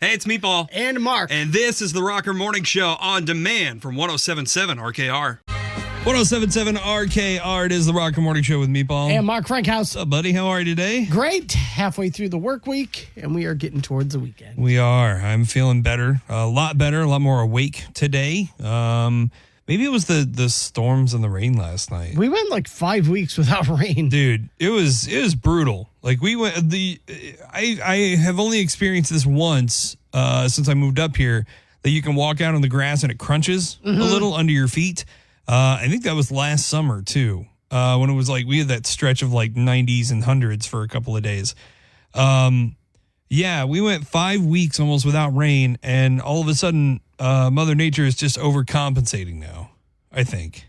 Hey, it's Meatball. And Mark. And this is the Rocker Morning Show on demand from 107.7 RKR. 107.7 RKR, it is the Rocker Morning Show with Meatball. And Mark Frankhouse. What's up, buddy? How are you today? Great. Halfway through the work week, and we are getting towards the weekend. We are. I'm feeling better. A lot better. A lot more awake today. Maybe it was the storms and the rain last night. We went like 5 weeks without rain. Dude, it was brutal. Like we went I have only experienced this once since I moved up here, that you can walk out on the grass and it crunches a little under your feet. I think that was last summer too. When it was like we had that stretch of like 90s and hundreds for a couple of days. Yeah, we went 5 weeks almost without rain, and all of a sudden Mother Nature is just overcompensating now, I think.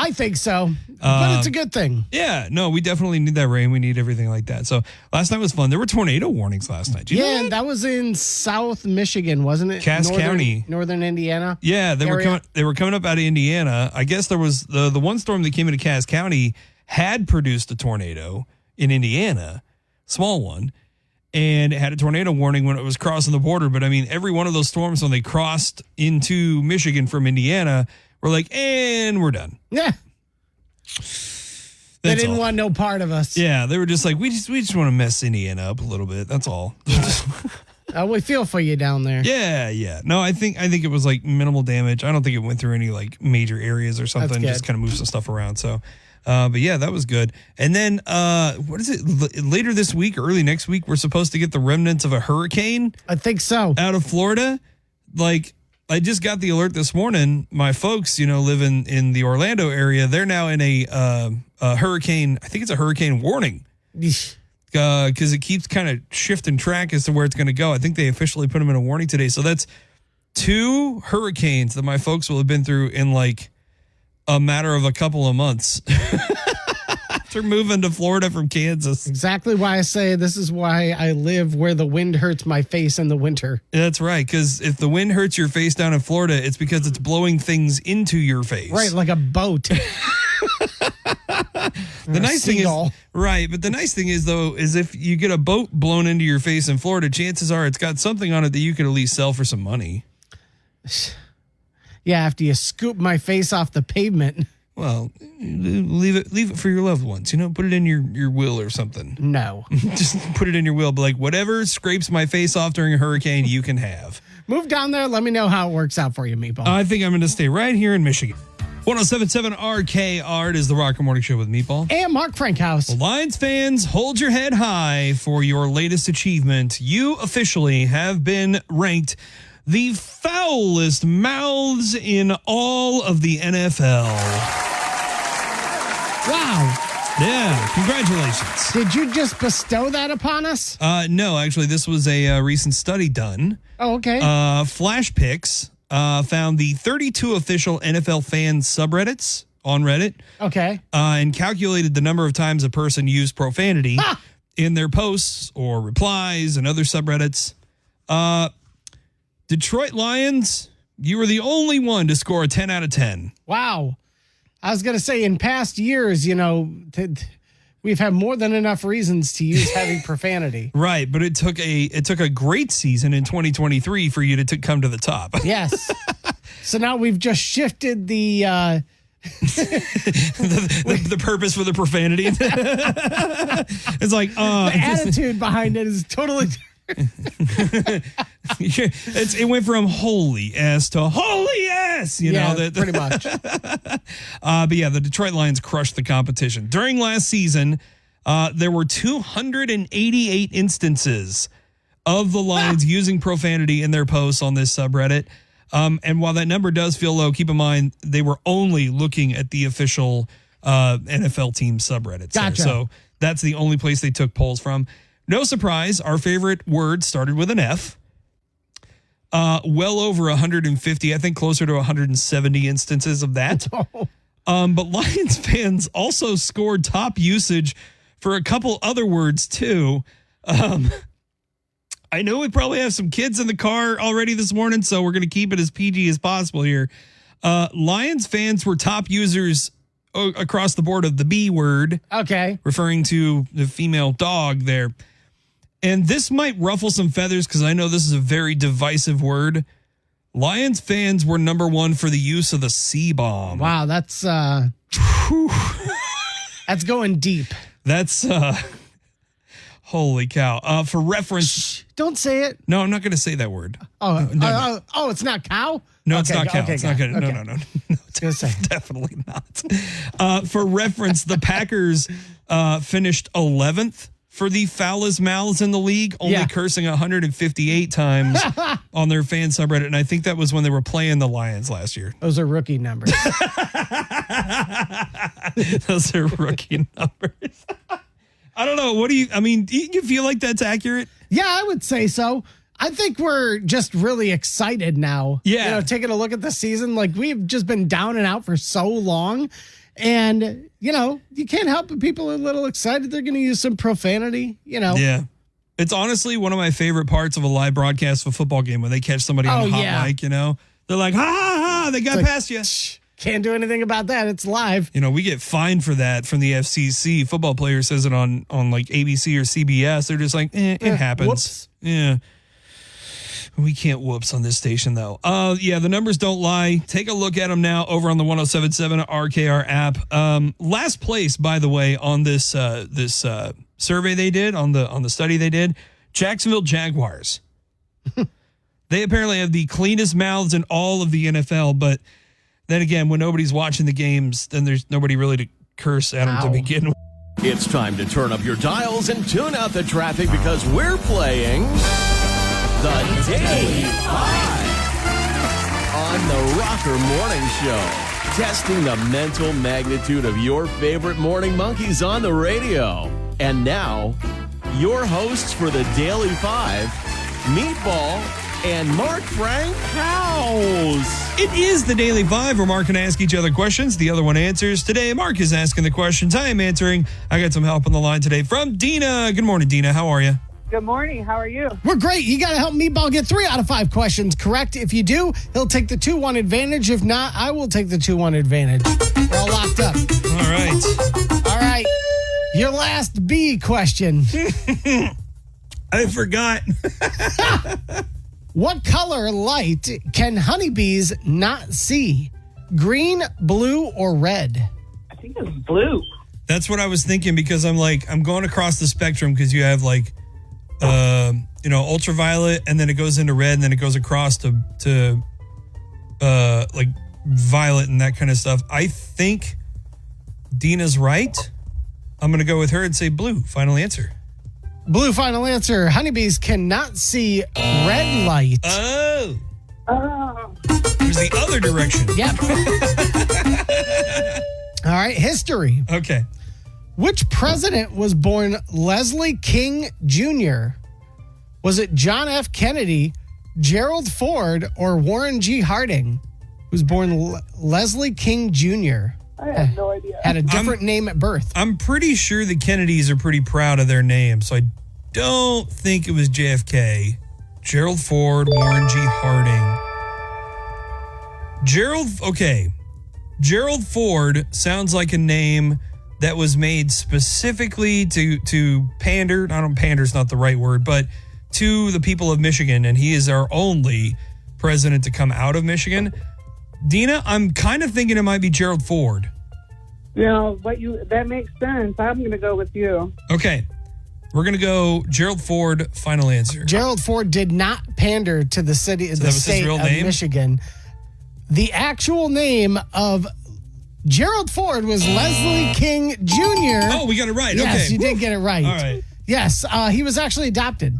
I think so, but it's a good thing. Yeah, no, we definitely need that rain. We need everything like that. So last night was fun. There were tornado warnings last night. Yeah, that was in South Michigan, wasn't it? Cass County. Northern Indiana. Yeah, they were coming up out of Indiana. I guess there was the one storm that came into Cass County had produced a tornado in Indiana, small one, and it had a tornado warning when it was crossing the border. But I mean, every one of those storms when they crossed into Michigan from Indiana, we're like, and we're done. Yeah. They didn't want no part of us. Yeah, they were just like, we just want to mess Indiana up a little bit. That's all. We feel for you down there. Yeah. No, I think it was like minimal damage. I don't think it went through any like major areas or something. Just kind of moved some stuff around. So, but yeah, that was good. And then, what is it? Later this week, or early next week, we're supposed to get the remnants of a hurricane. I think so. Out of Florida. Like, I just got the alert this morning. My folks, live in the Orlando area. They're now in a hurricane. I think it's a hurricane warning. Because it keeps kind of shifting track as to where it's going to go. I think they officially put them in a warning today. So that's 2 hurricanes that my folks will have been through in like a matter of a couple of months. They're moving to Florida from Kansas. Exactly why I say this is why I live where the wind hurts my face in the winter. That's right, because if the wind hurts your face down in Florida, it's because it's blowing things into your face. Right, like a boat. The nice thing is, right, but the nice thing is, though, is if you get a boat blown into your face in Florida, chances are it's got something on it that you could at least sell for some money. Yeah, after you scoop my face off the pavement. Well, leave it for your loved ones. Put it in your will or something. No. Just put it in your will. But like, whatever scrapes my face off during a hurricane, you can have. Move down there. Let me know how it works out for you, Meatball. I think I'm going to stay right here in Michigan. 107.7 RKR is the Rocker Morning Show with Meatball. And Mark Frankhouse. Lions fans, hold your head high for your latest achievement. You officially have been ranked the foulest mouths in all of the NFL. Wow. Yeah, congratulations. Did you just bestow that upon us? No, actually, this was a recent study done. Oh, okay. Flash Picks found the 32 official NFL fan subreddits on Reddit. Okay. And calculated the number of times a person used profanity in their posts or replies and other subreddits. Detroit Lions, you were the only one to score a 10 out of 10. Wow. I was going to say, in past years, we've had more than enough reasons to use heavy profanity. Right, but it took a great season in 2023 for you to come to the top. Yes. So now we've just shifted the the purpose for the profanity. It's like the attitude behind it is totally it went from holy ass to holy ass, pretty much. But yeah, the Detroit Lions crushed the competition. During last season, there were 288 instances of the Lions using profanity in their posts on this subreddit. And while that number does feel low, keep in mind they were only looking at the official NFL team subreddits. Gotcha. So that's the only place they took polls from. No surprise, our favorite word started with an F. Well over 150, I think closer to 170 instances of that. But Lions fans also scored top usage for a couple other words too. I know we probably have some kids in the car already this morning, so we're going to keep it as PG as possible here. Lions fans were top users across the board of the B word. Okay. Referring to the female dog there. And this might ruffle some feathers because I know this is a very divisive word. Lions fans were number one for the use of the C-bomb. Wow, that's going deep. That's holy cow. For reference, Shh, don't say it. no, I'm not going to say that word. Oh, it's not cow? No, it's Okay, not cow. okay, It's not good. okay. No. It's gonna say. Definitely not. For reference, the Packers finished 11th for the foulest mouths in the league, only cursing 158 times on their fan subreddit. And I think that was when they were playing the Lions last year. Those are rookie numbers. Those are rookie numbers. I don't know. Do you feel like that's accurate? Yeah, I would say so. I think we're just really excited now. Yeah. Taking a look at the season, like we've just been down and out for so long. And, you can't help but people are a little excited. They're going to use some profanity, Yeah. It's honestly one of my favorite parts of a live broadcast of a football game when they catch somebody on a hot mic, They're like, ha, ha, ha, they got past you. Can't do anything about that. It's live. We get fined for that from the FCC. Football player says it on like ABC or CBS. They're just like, it happens. Whoops. Yeah. We can't whoops on this station, though. The numbers don't lie. Take a look at them now over on the 107.7 RKR app. Last place, by the way, on this survey they did, on the study they did, Jacksonville Jaguars. They apparently have the cleanest mouths in all of the NFL, but then again, when nobody's watching the games, then there's nobody really to curse at them to begin with. It's time to turn up your dials and tune out the traffic because we're playing the Daily 5 on the Rocker Morning Show. Testing the mental magnitude of your favorite morning monkeys on the radio. And now, your hosts for the Daily 5, Meatball and Mark Frank House. It is the Daily 5 where Mark and I ask each other questions. The other one answers. Today, Mark is asking the questions. I am answering. I got some help on the line today from Dina. Good morning, Dina. How are you? Good morning. How are you? We're great. You got to help Meatball get 3 out of 5 questions correct. If you do, he'll take the 2-1 advantage. If not, I will take the 2-1 advantage. We're all locked up. All right. All right. Your last B question. I forgot. What color light can honeybees not see? Green, blue, or red? I think it's blue. That's what I was thinking because I'm going across the spectrum because you have ultraviolet and then it goes into red and then it goes across to violet and that kind of stuff. I think Dina's right. I'm going to go with her and say blue. Final answer. Blue, final answer. Honeybees cannot see red light. Oh. Oh. It was the other direction. Yep. All right, history. Okay. Which president was born Leslie King Jr.? Was it John F. Kennedy, Gerald Ford, or Warren G. Harding? Who was born Leslie King Jr.? I have no idea. Had a different name at birth. I'm pretty sure the Kennedys are pretty proud of their name, so I don't think it was JFK. Gerald Ford, Warren G. Harding. Gerald Ford sounds like a name that was made specifically to pander. I don't pander's not the right word, but to the people of Michigan, and he is our only president to come out of Michigan. Dina, I'm kind of thinking it might be Gerald Ford. That makes sense. I'm going to go with you. Okay. We're going to go Gerald Ford, final answer. Gerald Ford did not pander to the state of Michigan. The actual name of Gerald Ford was Leslie King Jr. Oh, we got it right. Yes, okay. you did get it right. All right. Yes, he was actually adopted.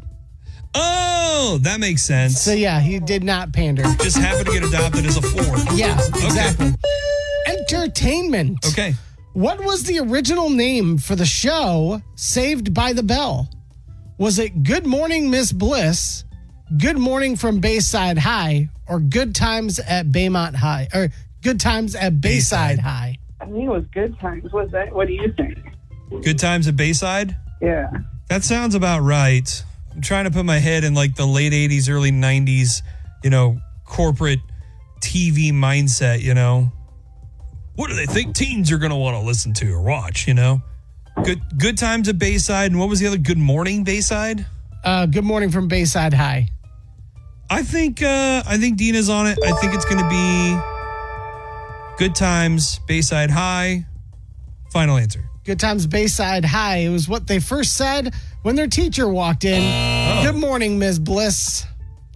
Oh, that makes sense. So, yeah, he did not pander. Just happened to get adopted as a Ford. Yeah, exactly. Entertainment. Okay. What was the original name for the show Saved by the Bell? Was it Good Morning Miss Bliss, Good Morning from Bayside High, or Good Times at Baymont High, or Good Times at Bayside High? I think it was Good Times. What do you think? Good Times at Bayside? Yeah. That sounds about right. I'm trying to put my head in like the late 80s, early 90s, corporate TV mindset, What do they think teens are going to want to listen to or watch, Good Times at Bayside. And what was the other? Good Morning Bayside? Good Morning from Bayside High. I think Dina's on it. I think it's going to be Good Times, Bayside High. Final answer. Good Times, Bayside High. It was what they first said when their teacher walked in. Good morning, Ms. Bliss.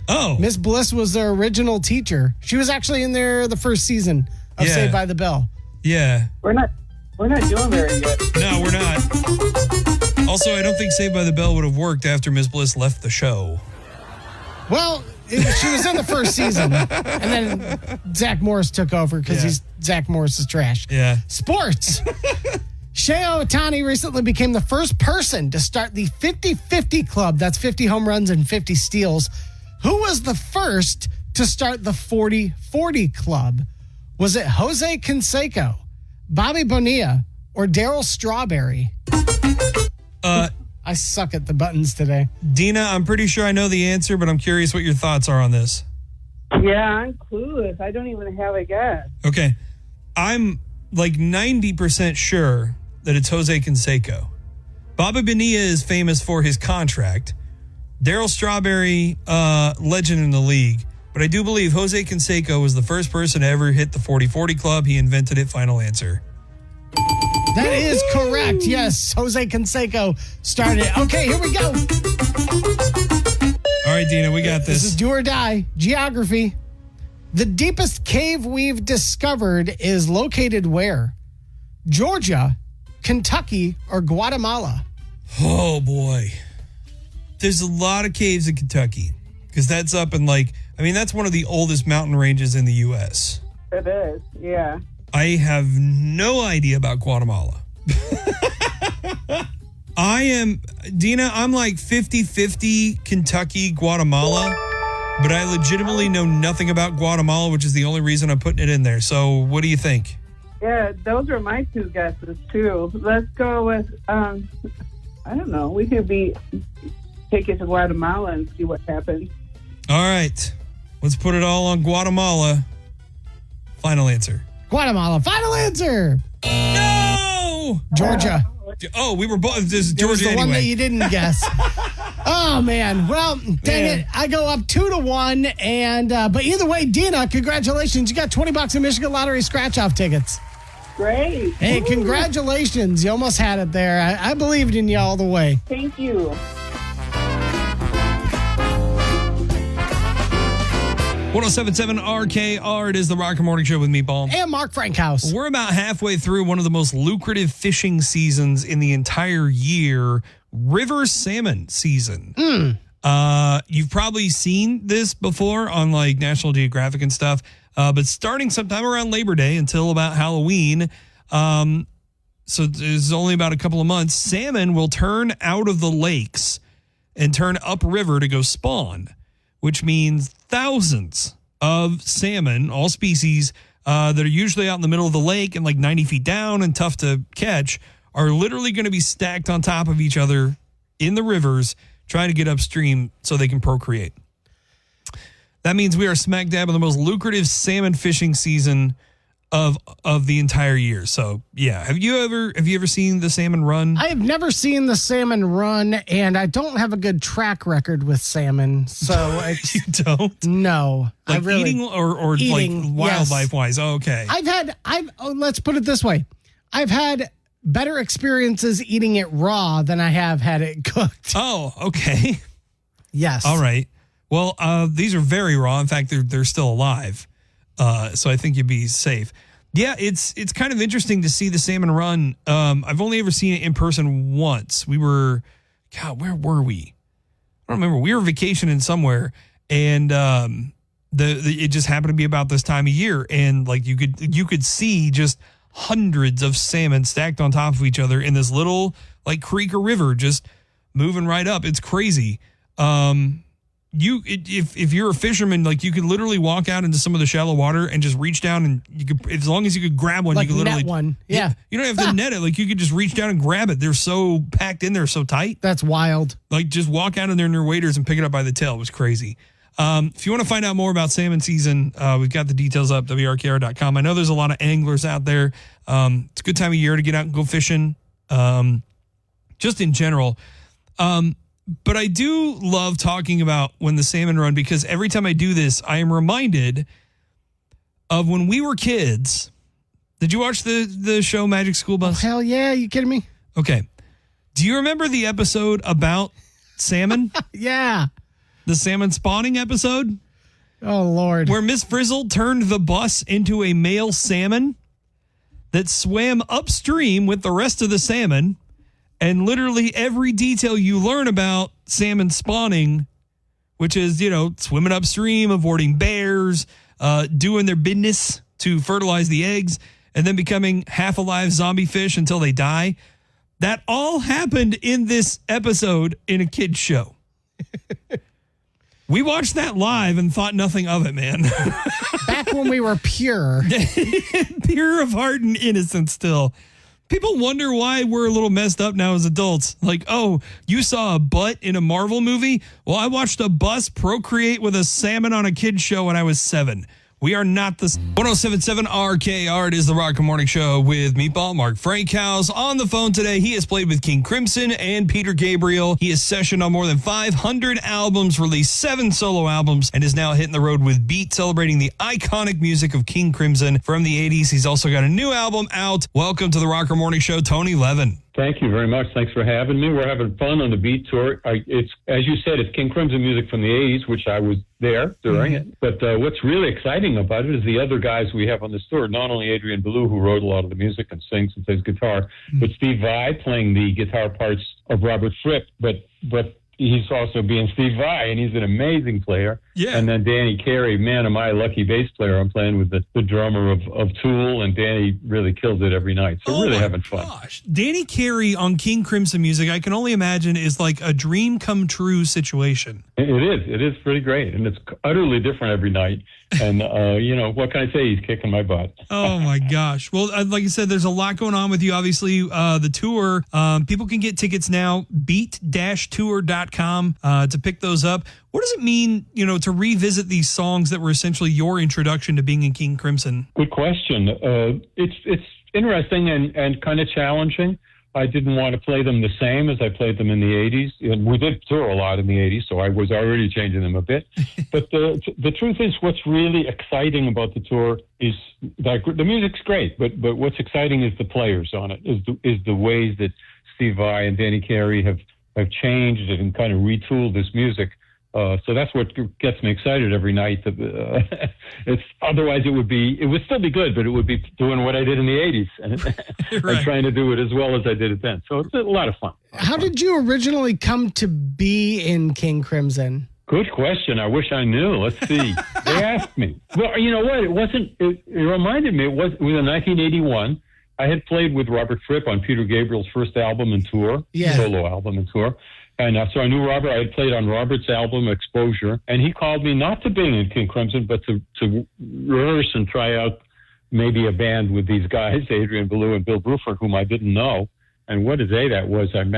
Oh. Miss Bliss was their original teacher. She was actually in there the first season of Saved by the Bell. Yeah. We're not doing very good. No, we're not. Also, I don't think Saved by the Bell would have worked after Miss Bliss left the show. Well, she was in the first season, and then Zach Morris took over because Zach Morris is trash. Yeah. Sports. Shohei Ohtani recently became the first person to start the 50-50 club. That's 50 home runs and 50 steals. Who was the first to start the 40-40 club? Was it Jose Canseco, Bobby Bonilla, or Darryl Strawberry? I suck at the buttons today. Dina, I'm pretty sure I know the answer, but I'm curious what your thoughts are on this. Yeah, I'm clueless. I don't even have a guess. Okay. I'm like 90% sure that it's Jose Canseco. Bobby Bonilla is famous for his contract. Darryl Strawberry, legend in the league. But I do believe Jose Canseco was the first person to ever hit the 40-40 club. He invented it. Final answer. That is correct. Yes, Jose Canseco started it. Okay, here we go. All right, Dina, we got this. This is do or die. Geography. The deepest cave we've discovered is located where? Georgia, Kentucky, or Guatemala? Oh, boy. There's a lot of caves in Kentucky because that's up in that's one of the oldest mountain ranges in the U.S. It is, yeah. I have no idea about Guatemala. Dina, I'm like 50-50 Kentucky, Guatemala, but I legitimately know nothing about Guatemala, which is the only reason I'm putting it in there. So what do you think? Yeah, those are my two guesses, too. Let's go with, I don't know, we could take it to Guatemala and see what happens. All right. Let's put it all on Guatemala. Final answer. Guatemala. Final answer. No! Georgia. Oh, we were both. This is Georgia It was the anyway. one that you didn't guess. Oh, man. Well, dang it. I go up 2-1. And but either way, Dina, congratulations. You got $20 in Michigan Lottery scratch-off tickets. Great. Hey, Woo. congratulations. You almost had it there. I believed in you all the way. Thank you. 1077 RKR. It is the Rocker Morning Show with Meatball. And Mark Frankhouse. We're about halfway through one of the most lucrative fishing seasons in the entire year, river salmon season. You've probably seen this before on like National Geographic and stuff, but starting sometime around Labor Day until about Halloween, so it's only about a couple of months, salmon will turn out of the lakes and turn upriver to go spawn, which means thousands of salmon, all species, that are usually out in the middle of the lake and like 90 feet down and tough to catch, are literally going to be stacked on top of each other in the rivers trying to get upstream so they can procreate. That means we are smack dab in the most lucrative salmon fishing season of the entire year. So yeah, have you ever seen the salmon run? I have never seen the salmon run, and I don't have a good track record with salmon. So You don't? No, Like eating or Eating, like yes. wildlife wise. Oh, okay. Let's put it this way. I've had better experiences eating it raw than I have had it cooked. Oh, okay. Yes. All right. Well, these are very raw. In fact, they're still alive. So I think you'd be safe. Yeah, it's kind of interesting to see the salmon run. I've only ever seen it in person once. Where were we? I don't remember. We were vacationing somewhere, and it just happened to be about this time of year, and like you could see just hundreds of salmon stacked on top of each other in this little like creek or river, just moving right up. It's crazy. If you're a fisherman, like you could literally walk out into some of the shallow water and just reach down, and you could, as long as you could grab one, Like you could literally net one. Yeah. You don't have to net it. Like you could just reach down and grab it. They're so packed in there, so tight. That's wild. Like just walk out in there in your waders and pick it up by the tail. It was crazy. If you want to find out more about salmon season, we've got the details up, WRKR.com. I know there's a lot of anglers out there. It's a good time of year to get out and go fishing. Just in general. But I do love talking about when the salmon run, because every time I do this, I am reminded of when we were kids. Did you watch the show Magic School Bus? Oh, hell yeah. You kidding me? Okay. Do you remember the episode about salmon? Yeah. The salmon spawning episode? Oh, Lord. Where Miss Frizzle turned the bus into a male salmon that swam upstream with the rest of the salmon, and literally every detail you learn about salmon spawning, which is, swimming upstream, avoiding bears, doing their business to fertilize the eggs, and then becoming half-alive zombie fish until they die. That all happened in this episode in a kid's show. We watched that live and thought nothing of it, man. Back when we were pure. Pure of heart and innocent still. People wonder why we're a little messed up now as adults. Like, oh, you saw a butt in a Marvel movie? Well, I watched a bus procreate with a salmon on a kid's show when I was 7. We are not the 107.7 RKR. It is the Rocker Morning Show with Meatball Mark Frankhouse on the phone today. He has played with King Crimson and Peter Gabriel. He has sessioned on more than 500 albums, released 7 solo albums, and is now hitting the road with Beat, celebrating the iconic music of King Crimson from the 80s. He's also got a new album out. Welcome to the Rocker Morning Show, Tony Levin. Thank you very much. Thanks for having me. We're having fun on the Beat Tour. It's, as you said, it's King Crimson music from the 80s, which I was there during it. But what's really exciting about it is the other guys we have on this tour, not only Adrian Belew, who wrote a lot of the music and sings and plays guitar, but Steve Vai playing the guitar parts of Robert Fripp, but he's also being Steve Vai, and he's an amazing player. Yeah. And then Danny Carey, man, am I a lucky bass player. I'm playing with the drummer of Tool, and Danny really kills it every night. So really having fun. Gosh. Danny Carey on King Crimson music, I can only imagine, is like a dream come true situation. It is. It is pretty great, and it's utterly different every night. And, what can I say? He's kicking my butt. Oh, my gosh. Well, like I said, there's a lot going on with you. Obviously, the tour, people can get tickets now, beat-tour.com to pick those up. What does it mean, to revisit these songs that were essentially your introduction to being in King Crimson? Good question. It's interesting and kind of challenging. I didn't want to play them the same as I played them in the 80s. And we did tour a lot in the 80s, so I was already changing them a bit. But the truth is, what's really exciting about the tour is that the music's great, but what's exciting is the players on it, is the ways that Steve Vai and Danny Carey have changed it and kind of retooled this music. So that's what gets me excited every night. Otherwise it would still be good, but it would be doing what I did in the 80s and, Right. and trying to do it as well as I did it then. So it's a lot of fun. How did you originally come to be in King Crimson? Good question. I wish I knew. Let's see. They asked me. Well, you know what? It reminded me, it was in 1981. I had played with Robert Fripp on Peter Gabriel's first album and tour, solo album and tour. And so I knew Robert. I had played on Robert's album, Exposure, and he called me not to be in King Crimson, but to rehearse and try out maybe a band with these guys, Adrian Belew and Bill Bruford, whom I didn't know. And what a day that was. I'm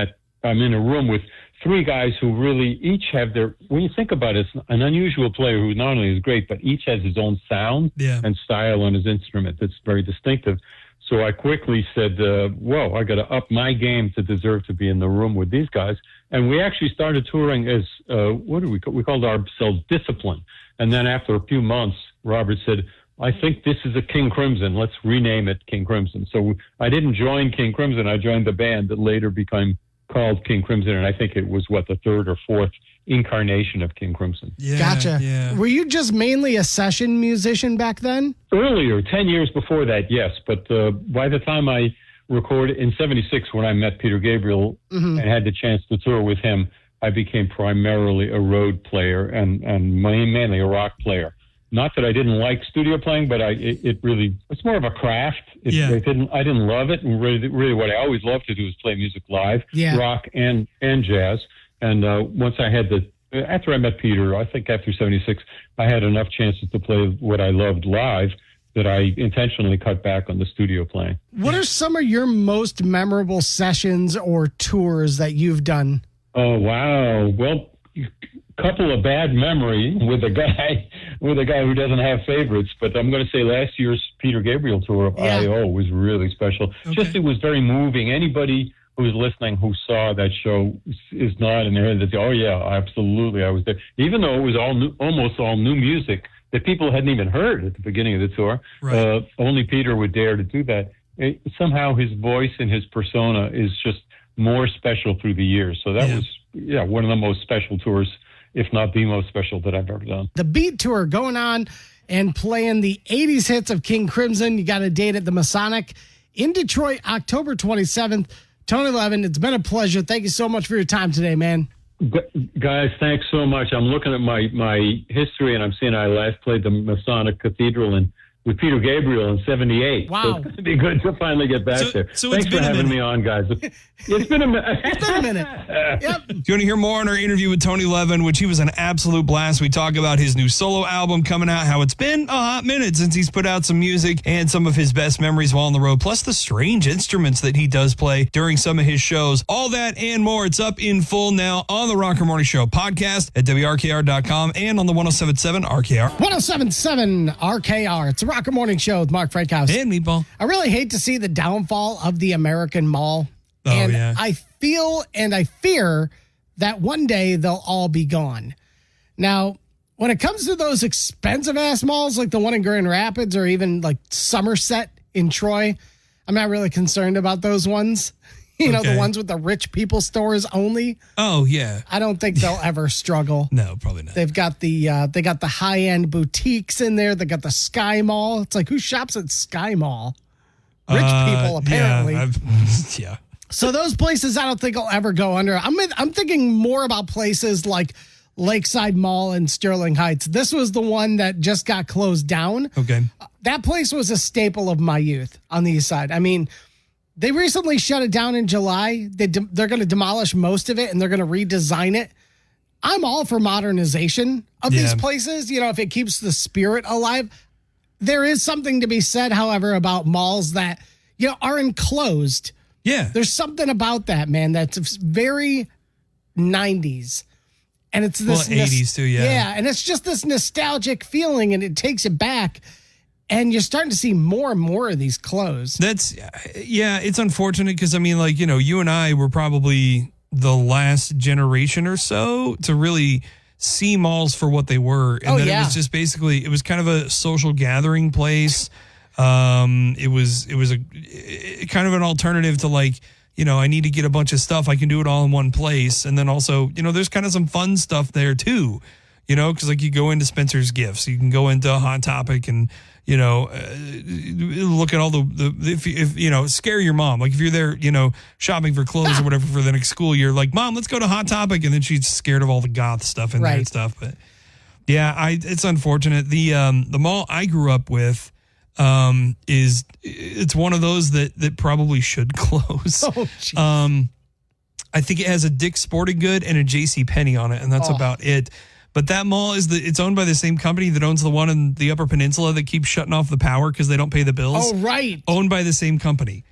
in a room with 3 guys who really each have when you think about it, it's an unusual player who not only is great, but each has his own sound and style on his instrument that's very distinctive. So I quickly said, whoa, I got to up my game to deserve to be in the room with these guys. And we actually started touring as, we called ourselves Discipline. And then after a few months, Robert said, I think this is a King Crimson. Let's rename it King Crimson. So I didn't join King Crimson. I joined the band that later became called King Crimson. And I think it was, the 3rd or 4th incarnation of King Crimson. Yeah, Gotcha. Yeah. Were you just mainly a session musician back then? Earlier, 10 years before that, yes. But by the time I recorded in 76, when I met Peter Gabriel and had the chance to tour with him, I became primarily a road player and mainly a rock player. Not that I didn't like studio playing, but it's more of a craft. I didn't love it. And really what I always loved to do is play music live, rock and jazz. And once I had after I met Peter, I think after 76, I had enough chances to play what I loved live that I intentionally cut back on the studio playing. What are some of your most memorable sessions or tours that you've done? Oh, wow. Well, a couple of bad memory with a guy who doesn't have favorites, but I'm going to say last year's Peter Gabriel tour of I.O. was really special. Okay. Just, it was very moving. Anybody who's listening who saw that show is nodding their head. They say, "Oh yeah, absolutely, I was there." Even though it was almost all new music that people hadn't even heard at the beginning of the tour. Right. Only Peter would dare to do that. Somehow his voice and his persona is just more special through the years. So that was one of the most special tours, if not the most special that I've ever done. The Beat Tour going on and playing the 80s hits of King Crimson. You got a date at the Masonic in Detroit, October 27th. Tony Levin, it's been a pleasure. Thank you so much for your time today, man. Guys, thanks so much. I'm looking at my history, and I'm seeing I last played the Masonic Cathedral with Peter Gabriel in 78. Wow. So it's going to be good to finally get back there. So thanks for having me on, guys. It's been a minute. It's been a minute. Yep. If you want to hear more on our interview with Tony Levin, which he was an absolute blast, we talk about his new solo album coming out, how it's been a hot minute since he's put out some music, and some of his best memories while on the road, plus the strange instruments that he does play during some of his shows. All that and more. It's up in full now on the Rocker Morning Show podcast at WRKR.com and on the 107.7 RKR. 107.7 RKR. It's the Rocker Morning Show with Mark Frankhouse. And Meatball. I really hate to see the downfall of the American mall. Oh, and yeah. I feel and I fear that one day they'll all be gone. Now, when it comes to those expensive ass malls like the one in Grand Rapids or even like Somerset in Troy, I'm not really concerned about those ones. You know, the ones with the rich people stores only. Oh, yeah. I don't think they'll ever struggle. No, probably not. They've got the high end boutiques in there. They got the Sky Mall. It's like, who shops at Sky Mall? Rich people, apparently. Yeah. So those places, I don't think will ever go under. I'm thinking more about places like Lakeside Mall in Sterling Heights. This was the one that just got closed down. Okay. That place was a staple of my youth on the east side. I mean, they recently shut it down in July. They're going to demolish most of it and they're going to redesign it. I'm all for modernization of these places. You know, if it keeps the spirit alive. There is something to be said, however, about malls that, you know, are enclosed. Yeah. There's something about that, man, that's very 90s. And it's this 80s too, yeah. Yeah, and it's just this nostalgic feeling and it takes it back. And you're starting to see more and more of these close. It's unfortunate because, I mean, like, you know, you and I were probably the last generation or so to really see malls for what they were. And it was just basically, it was kind of a social gathering place. It was a kind of an alternative to, like, you know, I need to get a bunch of stuff. I can do it all in one place. And then also, you know, there's kind of some fun stuff there too, you know, because like you go into Spencer's Gifts, you can go into Hot Topic and, you know, look at all if you know, scare your mom. Like if you're there, you know, shopping for clothes or whatever for the next school year, like, Mom, let's go to Hot Topic. And then she's scared of all the goth stuff in there and stuff. But yeah, it's unfortunate. The mall I grew up with, it's one of those that probably should close. I think it has a Dick's Sporting Good and a JCPenney on it, and that's about it. But that mall it's owned by the same company that owns the one in the Upper Peninsula that keeps shutting off the power because they don't pay the bills. Oh, right. Owned by the same company.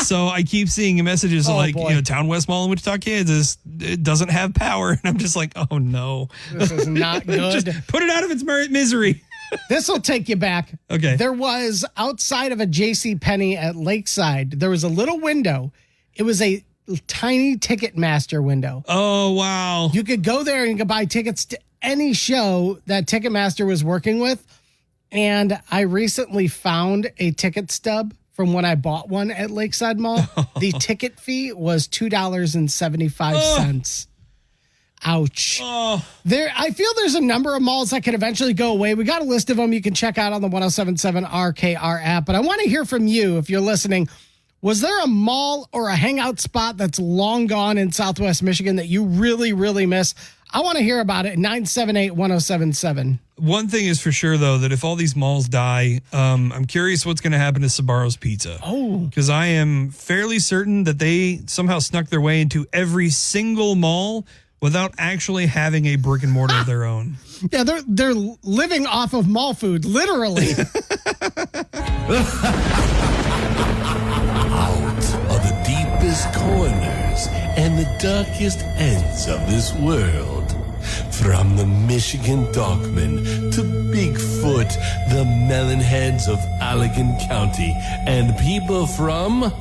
So you know, Town West Mall in Wichita, Kansas, it doesn't have power. And I'm just like, oh no. This is not good. Just put it out of its misery. This will take you back. Okay. There was, outside of a JCPenney at Lakeside, there was a little window. It was a tiny Ticketmaster window. Oh, wow. You could go there and you could buy tickets to any show that Ticketmaster was working with. And I recently found a ticket stub from when I bought one at Lakeside Mall. The ticket fee was $2.75. Ouch. I feel there's a number of malls that could eventually go away. We got a list of them you can check out on the 107.7 RKR app. But I want to hear from you if you're listening. Was there a mall or a hangout spot that's long gone in Southwest Michigan that you really, really miss? I want to hear about it. 978-1077. One thing is for sure, though, that if all these malls die, I'm curious what's going to happen to Sbarro's Pizza. Oh. Because I am fairly certain that they somehow snuck their way into every single mall without actually having a brick and mortar of their own. Yeah, they're living off of mall food, literally. Out of the deepest corners and the darkest ends of this world. From the Michigan Dogman to Bigfoot, the melonheads of Allegan County, and people from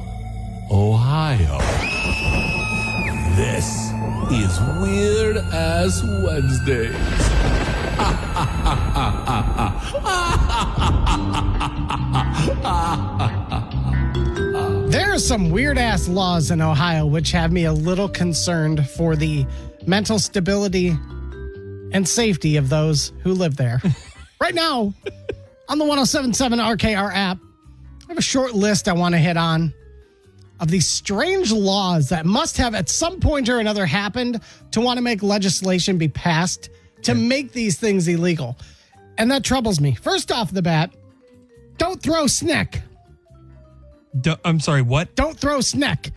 Ohio. This is Weird Ass Wednesdays. There are some weird-ass laws in Ohio which have me a little concerned for the mental stability and safety of those who live there. Right now, on the 107.7 RKR app, I have a short list I want to hit on of these strange laws that must have at some point or another happened to want to make legislation be passed to make these things illegal. And that troubles me. First off the bat, don't throw snack. I'm sorry, what? Don't throw snack.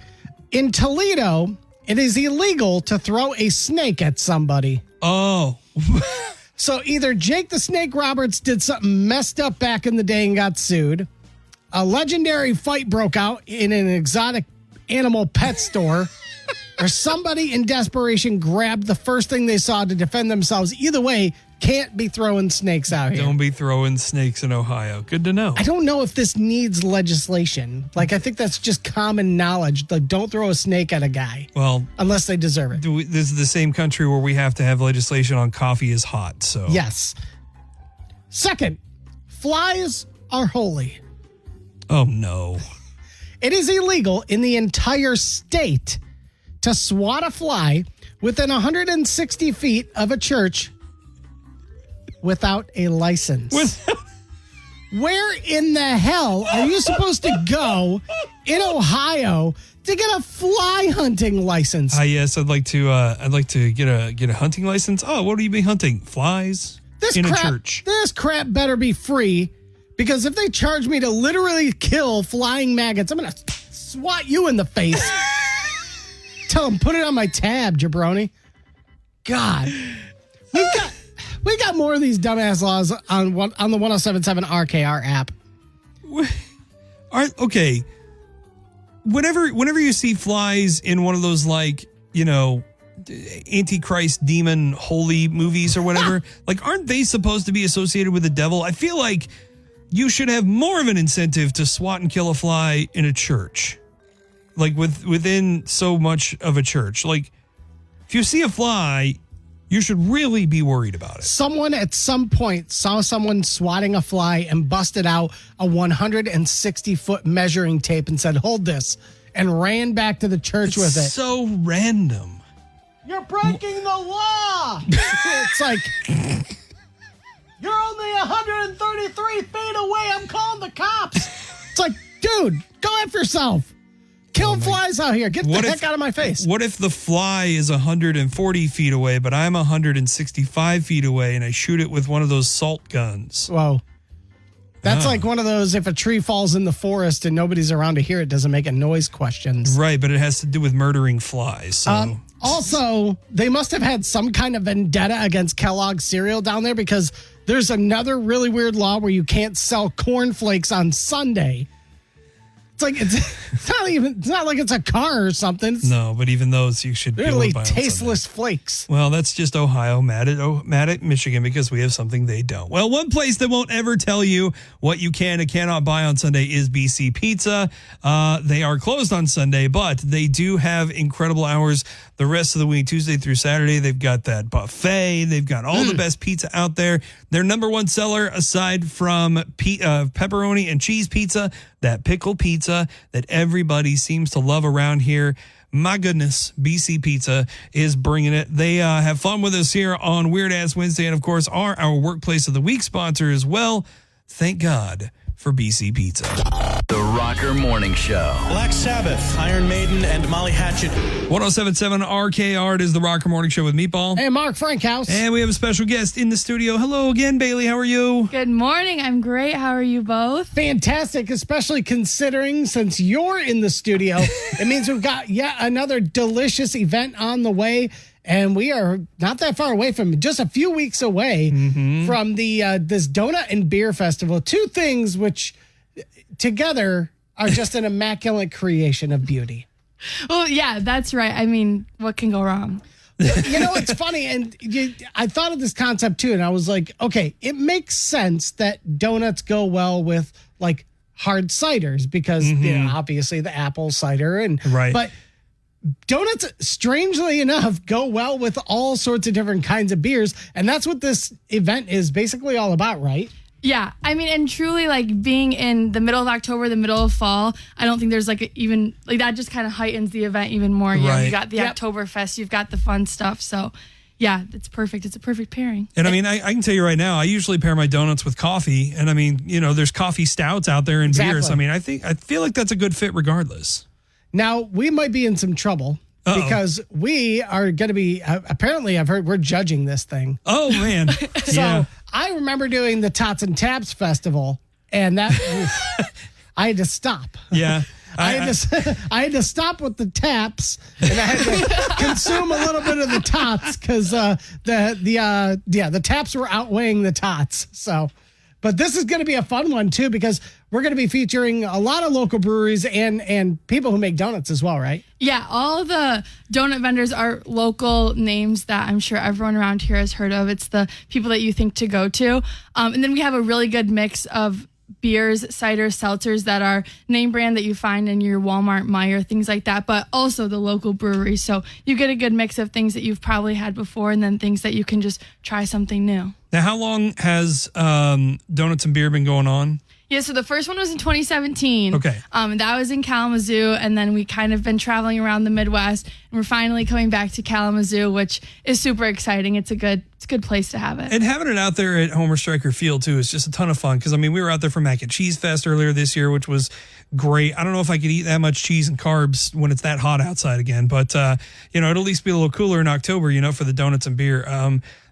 In Toledo, it is illegal to throw a snake at somebody. Oh. So either Jake the Snake Roberts did something messed up back in the day and got sued, a legendary fight broke out in an exotic animal pet store, or somebody in desperation grabbed the first thing they saw to defend themselves. Either way, can't be throwing snakes out here. Don't be throwing snakes in Ohio. Good to know. I don't know if this needs legislation. Like, I think that's just common knowledge. Like, don't throw a snake at a guy. Well, unless they deserve it. This is the same country where we have to have legislation on coffee is hot. So yes. Second, flies are holy. Oh, no. It is illegal in the entire state to swat a fly within 160 feet of a church without a license. Where in the hell are you supposed to go in Ohio to get a fly hunting license? Yes, I'd like to get a hunting license. Oh, what will you be hunting? Flies in a church. This crap better be free, because if they charge me to literally kill flying maggots, I'm going to swat you in the face. Tell them, put it on my tab, jabroni. God. We got more of these dumbass laws on the 107.7 RKR app. Okay. Whenever you see flies in one of those, like, you know, Antichrist demon holy movies or whatever, like, aren't they supposed to be associated with the devil? I feel like you should have more of an incentive to swat and kill a fly in a church, like within so much of a church. Like, if you see a fly, you should really be worried about it. Someone at some point saw someone swatting a fly and busted out a 160-foot measuring tape and said, "Hold this," and ran back to the church with it. So random. You're breaking the law. It's like, you're only 133 feet away. I'm calling the cops. It's like, dude, go after yourself. Kill flies out here. Get the heck out of my face. What if the fly is 140 feet away, but I'm 165 feet away and I shoot it with one of those salt guns? Whoa. That's like one of those, if a tree falls in the forest and nobody's around to hear it, doesn't make a noise questions. Right, but it has to do with murdering flies. So. Also, they must have had some kind of vendetta against Kellogg's cereal down there, because there's another really weird law where you can't sell cornflakes on Sunday. It's like it's not like it's a car or something. No, but even those you should really tasteless flakes. Well, that's just Ohio mad at Michigan because we have something they don't. Well, one place that won't ever tell you what you can and cannot buy on Sunday is BC Pizza. They are closed on Sunday, but they do have incredible hours the rest of the week, Tuesday through Saturday. They've got that buffet. They've got all the best pizza out there. Their number one seller, aside from pepperoni and cheese pizza, that pickle pizza that everybody seems to love around here. My goodness, BC Pizza is bringing it. They have fun with us here on Weird Ass Wednesday, and of course are our Workplace of the Week sponsor as well. Thank God for BC Pizza. The Rocker Morning Show. Black Sabbath, Iron Maiden, and Molly Hatchet. 107.7 RKR, it is the Rocker Morning Show with Meatball. Hey, Mark Frankhouse. And we have a special guest in the studio. Hello again, Bailey. How are you? Good morning. I'm great. How are you both? Fantastic, especially considering since you're in the studio, it means we've got yet another delicious event on the way. And we are not that far away from, just a few weeks away from the this donut and beer festival. Two things which together are just an immaculate creation of beauty. Well, yeah, that's right. I mean, what can go wrong? You know, it's funny. And I thought of this concept too. And I was like, okay, it makes sense that donuts go well with like hard ciders because, you know, obviously the apple cider. And right. But donuts, strangely enough, go well with all sorts of different kinds of beers. And that's what this event is basically all about, right? Yeah, I mean, and truly, like, being in the middle of October, the middle of fall, I don't think there's, like, even, like, that just kind of heightens the event even more. You know, you got the Oktoberfest, you've got the fun stuff, so, yeah, it's perfect. It's a perfect pairing. And, I mean, I can tell you right now, I usually pair my donuts with coffee, and, I mean, you know, there's coffee stouts out there and beers. I mean, I feel like that's a good fit regardless. Now, we might be in some trouble. Because we are going to be, apparently I've heard we're judging this thing. Oh, man. So I remember doing the Tots and Taps Festival, and that, I had to stop. Yeah. I had to stop with the taps, and I had to consume a little bit of the tots because the taps were outweighing the tots. So, but this is going to be a fun one too because we're going to be featuring a lot of local breweries and people who make donuts as well, right? Yeah, all the donut vendors are local names that I'm sure everyone around here has heard of. It's the people that you think to go to. And then we have a really good mix of beers, ciders, seltzers that are name brand that you find in your Walmart, Meijer, things like that, but also the local breweries. So you get a good mix of things that you've probably had before and then things that you can just try something new. Now, how long has Donuts and Beer been going on? Yeah, so the first one was in 2017. Okay. That was in Kalamazoo, and then we kind of been traveling around the Midwest, and we're finally coming back to Kalamazoo, which is super exciting. It's a good place to have it. And having it out there at Homer Stryker Field, too, is just a ton of fun, because, I mean, we were out there for Mac and Cheese Fest earlier this year, which was great. I don't know if I could eat that much cheese and carbs when it's that hot outside again, but, you know, it'll at least be a little cooler in October, you know, for the Donuts and Beer.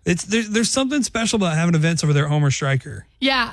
There's something special about having events over there at Homer Stryker. Yeah,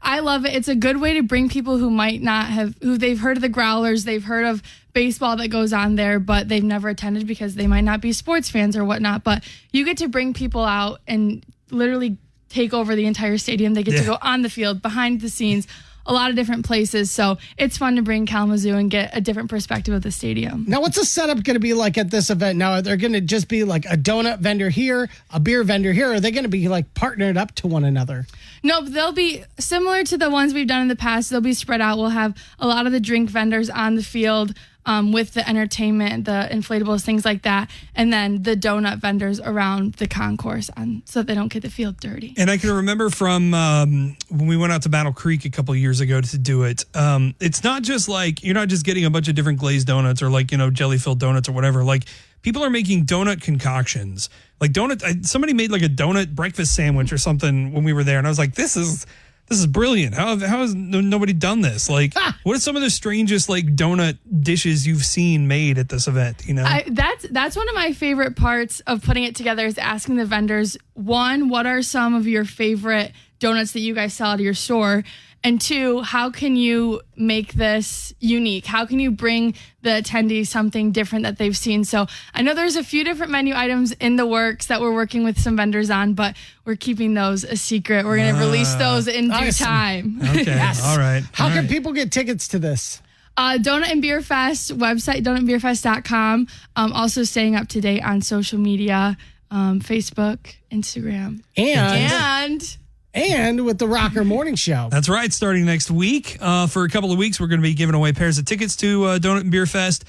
I love it. It's a good way to bring people who might not have, who they've heard of the Growlers, they've heard of baseball that goes on there, but they've never attended because they might not be sports fans or whatnot. But you get to bring people out and literally take over the entire stadium. They get to go on the field, behind the scenes, a lot of different places. So it's fun to bring Kalamazoo and get a different perspective of the stadium. Now, what's the setup going to be like at this event? Now, are there going to just be like a donut vendor here, a beer vendor here? Or are they going to be like partnered up to one another? No, they'll be similar to the ones we've done in the past. They'll be spread out. We'll have a lot of the drink vendors on the field with the entertainment, the inflatables, things like that. And then the donut vendors around the concourse so they don't get the field dirty. And I can remember from when we went out to Battle Creek a couple of years ago to do it. It's not just like, you're not just getting a bunch of different glazed donuts or like, you know, jelly-filled donuts or whatever. Like, people are making donut concoctions. Like somebody made like a donut breakfast sandwich or something when we were there. And I was like, this is brilliant. How has nobody done this? Like, what are some of the strangest like donut dishes you've seen made at this event? You know, that's one of my favorite parts of putting it together is asking the vendors, one, what are some of your favorite donuts that you guys sell at your store? And two, how can you make this unique? How can you bring the attendees something different that they've seen? So I know there's a few different menu items in the works that we're working with some vendors on, but we're keeping those a secret. We're going to release those in due time. Okay. Yes. All right. How can people get tickets to this? Donut and Beer Fest website, donutandbeerfest.com. Also staying up to date on social media, Facebook, Instagram. And with the Rocker Morning Show. That's right. Starting next week, for a couple of weeks, we're going to be giving away pairs of tickets to Donut and Beer Fest,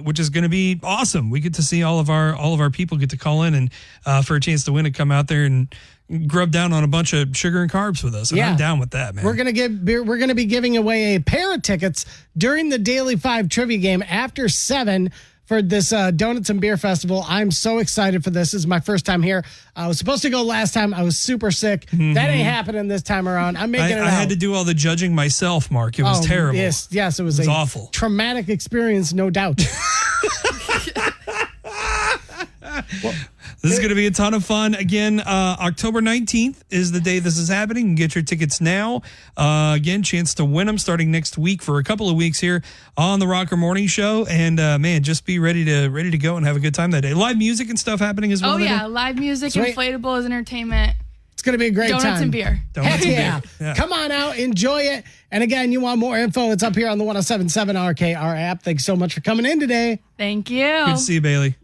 which is going to be awesome. We get to see all of our people get to call in and for a chance to win and come out there and grub down on a bunch of sugar and carbs with us. And I'm down with that, man. We're going to be giving away a pair of tickets during the Daily 5 trivia game after 7 for this Donuts and Beer Festival. I'm so excited for this. This is my first time here. I was supposed to go last time. I was super sick. Mm-hmm. That ain't happening this time around. I'm making it out. I had to do all the judging myself, Mark. It was terrible. Yes, it was awful. Traumatic experience, no doubt. This is going to be a ton of fun. Again, October 19th is the day this is happening. You can get your tickets now. Again, chance to win them starting next week for a couple of weeks here on the Rocker Morning Show. And man, just be ready to go and have a good time that day. Live music and stuff happening as well. Oh yeah, live music, inflatables, entertainment. It's going to be a great time. Donuts and beer. Heck yeah. Come on out, enjoy it. And again, you want more info, it's up here on the 107.7 RKR app. Thanks so much for coming in today. Thank you. Good to see you, Bailey.